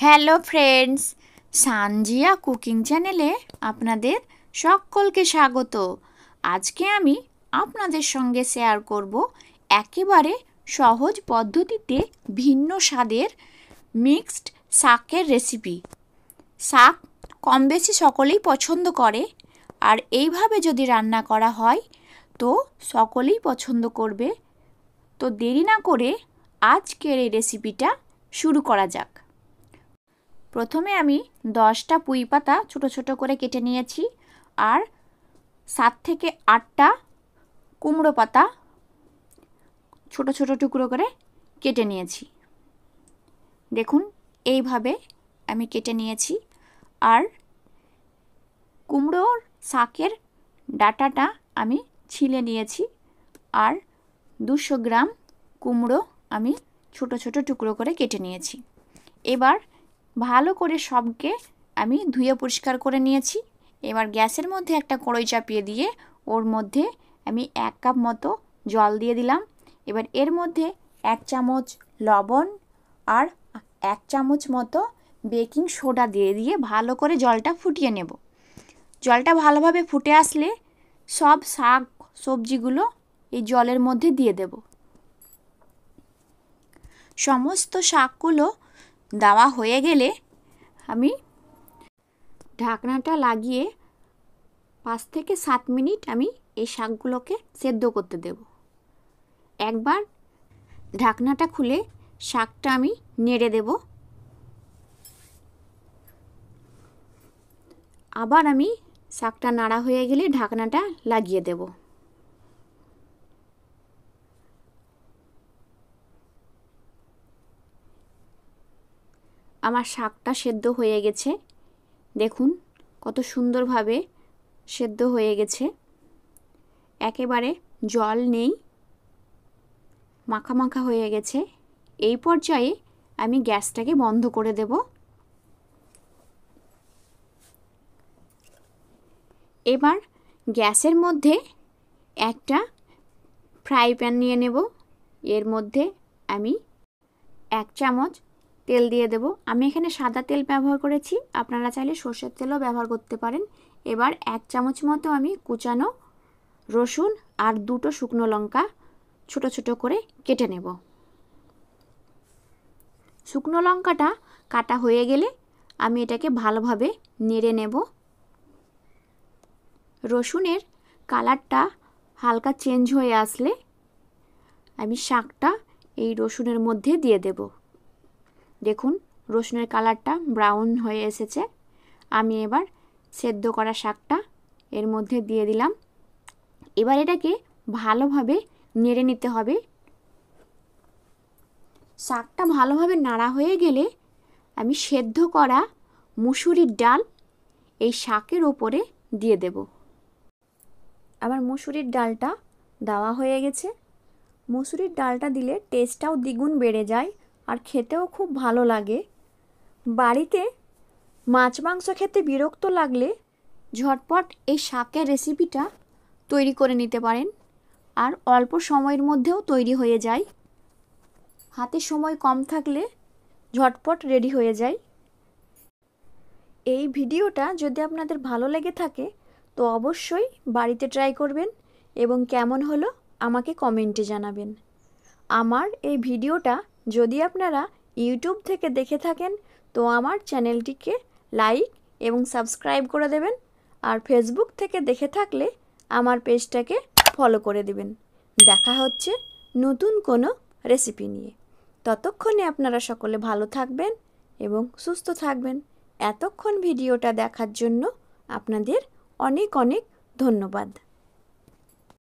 Hello friends, Sanjia cooking চ্যানেলে আপনাদের সকলকে স্বাগত। আজকে আমি আপনাদের সঙ্গে শেয়ার করব একেবারে সহজ পদ্ধতিতে ভিন্ন স্বাদের মিক্সড শাকের রেসিপি। শাক কম বেশি সকলেই পছন্দ করে, আর এইভাবে যদি রান্না করা হয় তো সকলেই পছন্দ করবে। তো দেরি না করে আজকের এই রেসিপিটা শুরু করা যাক। প্রথমে আমি 10টা পুঁই পাতা ছোটো ছোটো করে কেটে নিয়েছি, আর 7 থেকে 8টা কুমড়ো পাতা ছোটো ছোটো টুকরো করে কেটে নিয়েছি। দেখুন এইভাবে আমি কেটে নিয়েছি। আর কুমড়োর শাকের ডাঁটাটা আমি ছিলে নিয়েছি, আর 200 গ্রাম কুমড়ো আমি ছোটো ছোটো টুকরো করে কেটে নিয়েছি। এবার ভালো করে সবকে আমি ধুয়ে পরিষ্কার করে নিয়েছি। এবার গ্যাসের মধ্যে একটা কড়াই চাপিয়ে দিয়ে ওর মধ্যে আমি 1 কাপ মতো জল দিয়ে দিলাম। এবার এর মধ্যে 1 চামচ লবণ আর 1 চামচ মতো বেকিং সোডা দিয়ে ভালো করে জলটা ফুটিয়ে নেব। জলটা ভালোভাবে ফুটে আসলে সব শাক সবজিগুলো এই জলের মধ্যে দিয়ে দেব। সমস্ত শাকগুলো দেওয়া হয়ে গেলে আমি ঢাকনাটা লাগিয়ে 5 থেকে 7 মিনিট আমি এই শাকগুলোকে সেদ্ধ করতে দেব। একবার ঢাকনাটা খুলে শাকটা আমি নেড়ে দেব। আবার আমি শাকটা নাড়া হয়ে গেলে ঢাকনাটা লাগিয়ে দেব। আমার শাকটা সেদ্ধ হয়ে গেছে। দেখুন কত সুন্দরভাবে সেদ্ধ হয়ে গেছে, একেবারে জল নেই, মাখা মাখা হয়ে গেছে। এই পর্যায়ে আমি গ্যাসটাকে বন্ধ করে দেব। এবার গ্যাসের মধ্যে একটা ফ্রাই প্যান নিয়ে নেব। এর মধ্যে আমি 1 চামচ তেল দিয়ে দেব। আমি এখানে সাদা তেল ব্যবহার করেছি, আপনারা চাইলে সরষের তেলও ব্যবহার করতে পারেন। এবার 1 চামচ মতো আমি কুচানো রসুন আর 2টো শুকনো লঙ্কা ছোট ছোট করে কেটে নেব। শুকনো লঙ্কাটা কাটা হয়ে গেলে আমি এটাকে ভালোভাবে নেড়ে নেব। রসুনের কালারটা হালকা চেঞ্জ হয়ে আসলে আমি শাকটা এই রসুনের মধ্যে দিয়ে দেব। দেখুন রসুনের কালারটা ব্রাউন হয়ে এসেছে। আমি এবার সেদ্ধ করা শাকটা এর মধ্যে দিয়ে দিলাম। এবার এটাকে ভালোভাবে নেড়ে নিতে হবে। শাকটা ভালোভাবে নাড়া হয়ে গেলে আমি সেদ্ধ করা মুসুরির ডাল এই শাকের ওপরে দিয়ে দেব। আমার মুসুরির ডালটা দেওয়া হয়ে গেছে। মুসুরির ডালটা দিলে টেস্টটাও দ্বিগুণ বেড়ে যায়, আর খেতেও খুব ভালো লাগে। বাড়িতে মাছ মাংস খেতে বিরক্ত লাগলে ঝটপট এই শাকের রেসিপিটা তৈরি করে নিতে পারেন, আর অল্প সময়ের মধ্যেও তৈরি হয়ে যায়। হাতে সময় কম থাকলে ঝটপট রেডি হয়ে যায়। এই ভিডিওটা যদি আপনাদের ভালো লেগে থাকে তো অবশ্যই বাড়িতে ট্রাই করবেন, এবং কেমন হলো আমাকে কমেন্টে জানাবেন। আমার এই ভিডিওটা যদি আপনারা ইউটিউব থেকে দেখে থাকেন তো আমার চ্যানেলটিকে লাইক এবং সাবস্ক্রাইব করে দেবেন, আর ফেসবুক থেকে দেখে থাকলে আমার পেজটাকে ফলো করে দেবেন। দেখা হচ্ছে নতুন কোনো রেসিপি নিয়ে। ততক্ষণে আপনারা সকলে ভালো থাকবেন এবং সুস্থ থাকবেন। এতক্ষণ ভিডিওটা দেখার জন্য আপনাদের অনেক অনেক ধন্যবাদ।